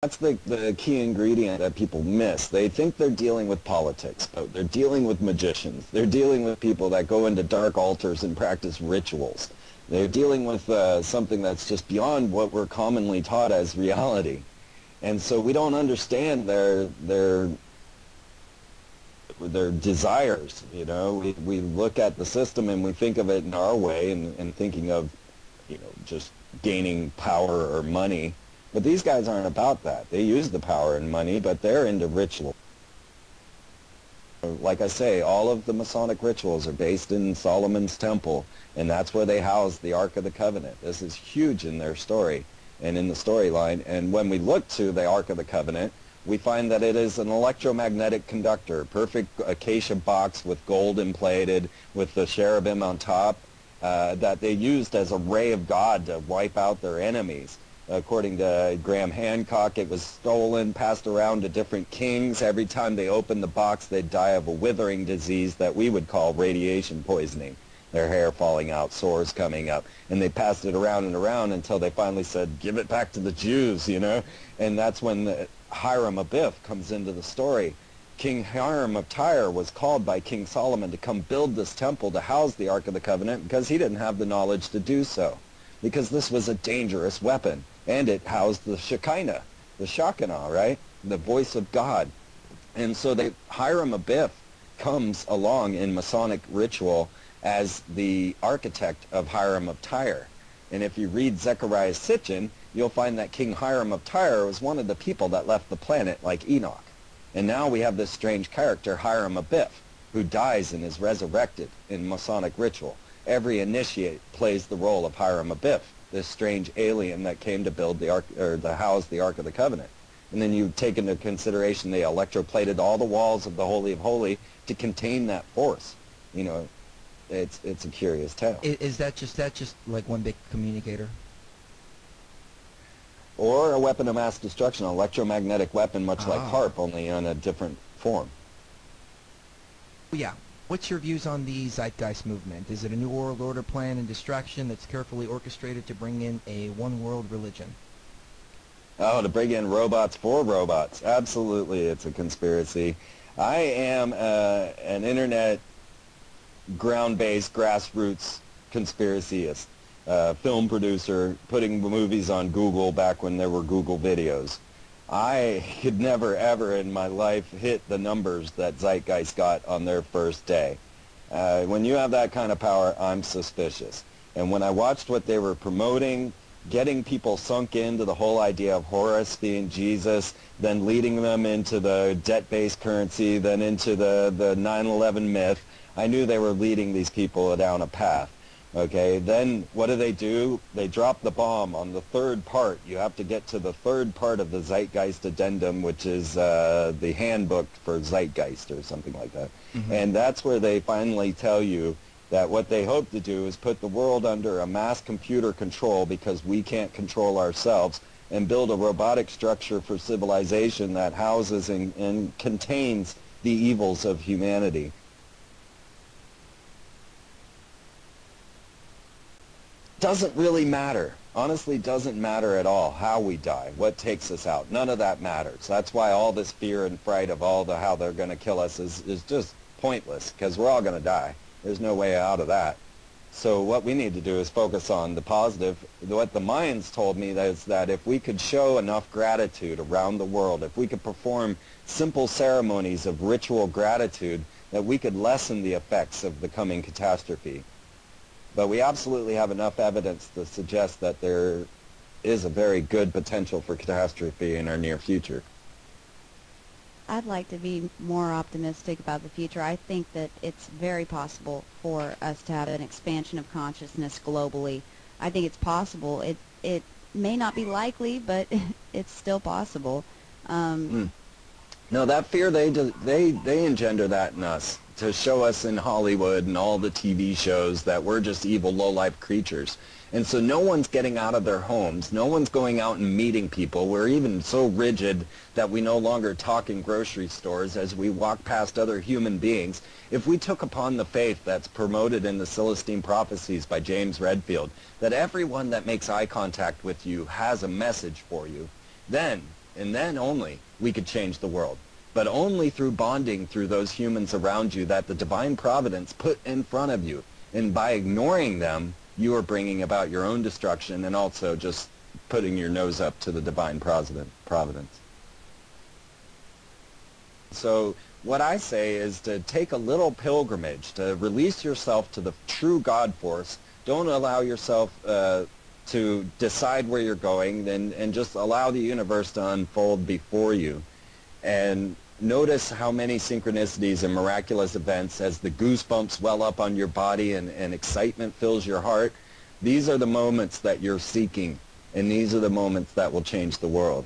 That's the key ingredient that people miss. They think they're dealing with politics, but they're dealing with magicians. They're dealing with people that go into dark altars and practice rituals. They're dealing with something that's just beyond what we're commonly taught as reality. And so we don't understand their desires, you know. We look at the system and we think of it in our way and thinking of, you know, just gaining power or money. But these guys aren't about that. They use the power and money, but they're into ritual. Like I say, all of the Masonic rituals are based in Solomon's temple, and that's where they house the Ark of the Covenant. This is huge in their story and in the storyline. And when we look to the Ark of the Covenant, we find that it is an electromagnetic conductor, perfect acacia box with gold emplated, with the cherubim on top, that they used as a ray of God to wipe out their enemies. According to Graham Hancock, it was stolen, passed around to different kings. Every time they opened the box, they'd die of a withering disease that we would call radiation poisoning. Their hair falling out, sores coming up. And they passed it around and around until they finally said, give it back to the Jews, you know? And that's when Hiram Abiff comes into the story. King Hiram of Tyre was called by King Solomon to come build this temple to house the Ark of the Covenant because he didn't have the knowledge to do so. Because this was a dangerous weapon. And it housed the Shekinah, the Shekinah, right? The voice of God. And so Hiram Abiff comes along in Masonic ritual as the architect of Hiram of Tyre. And if you read Zechariah Sitchin, you'll find that King Hiram of Tyre was one of the people that left the planet like Enoch. And now we have this strange character, Hiram Abiff, who dies and is resurrected in Masonic ritual. Every initiate plays the role of Hiram Abiff, this strange alien that came to build the Ark, or to house the Ark of the Covenant. And then you take into consideration they electroplated all the walls of the Holy of Holies to contain that force. You know, it's a curious tale. Is that just like one big communicator? Or a weapon of mass destruction, an electromagnetic weapon, much like HARP, only in a different form. Yeah. What's your views on the Zeitgeist movement? Is it a new world order plan and distraction that's carefully orchestrated to bring in a one-world religion? Oh, to bring in robots for robots. Absolutely, it's a conspiracy. I am an internet ground-based grassroots conspiracyist, film producer, putting movies on Google back when there were Google videos. I could never, ever in my life hit the numbers that Zeitgeist got on their first day. When you have that kind of power, I'm suspicious. And when I watched what they were promoting, getting people sunk into the whole idea of Horus being Jesus, then leading them into the debt-based currency, then into the 9/11 myth, I knew they were leading these people down a path. Okay, then what do? They drop the bomb on the third part. You have to get to the third part of the Zeitgeist Addendum, which is the handbook for Zeitgeist or something like that. Mm-hmm. And that's where they finally tell you that what they hope to do is put the world under a mass computer control because we can't control ourselves, and build a robotic structure for civilization that houses and contains the evils of humanity. Doesn't really matter. Honestly, doesn't matter at all how we die, what takes us out. None of that matters. That's why all this fear and fright of how they're going to kill us is just pointless, because we're all going to die. There's no way out of that. So what we need to do is focus on the positive. What the Mayans told me is that if we could show enough gratitude around the world, if we could perform simple ceremonies of ritual gratitude, that we could lessen the effects of the coming catastrophe. But we absolutely have enough evidence to suggest that there is a very good potential for catastrophe in our near future. I'd like to be more optimistic about the future. I think that it's very possible for us to have an expansion of consciousness globally. I think it's possible. It may not be likely, but it's still possible. No, that fear, they engender that in us, to show us in Hollywood and all the TV shows that we're just evil, low-life creatures. And so no one's getting out of their homes. No one's going out and meeting people. We're even so rigid that we no longer talk in grocery stores as we walk past other human beings. If we took upon the faith that's promoted in the Celestine Prophecies by James Redfield, that everyone that makes eye contact with you has a message for you, then and then only we could change the world. But only through bonding through those humans around you that the divine providence put in front of you. And by ignoring them, you are bringing about your own destruction and also just putting your nose up to the divine providence. So what I say is to take a little pilgrimage, to release yourself to the true God force. Don't allow yourself to decide where you're going, and just allow the universe to unfold before you. And notice how many synchronicities and miraculous events as the goosebumps well up on your body and excitement fills your heart. These are the moments that you're seeking, and these are the moments that will change the world.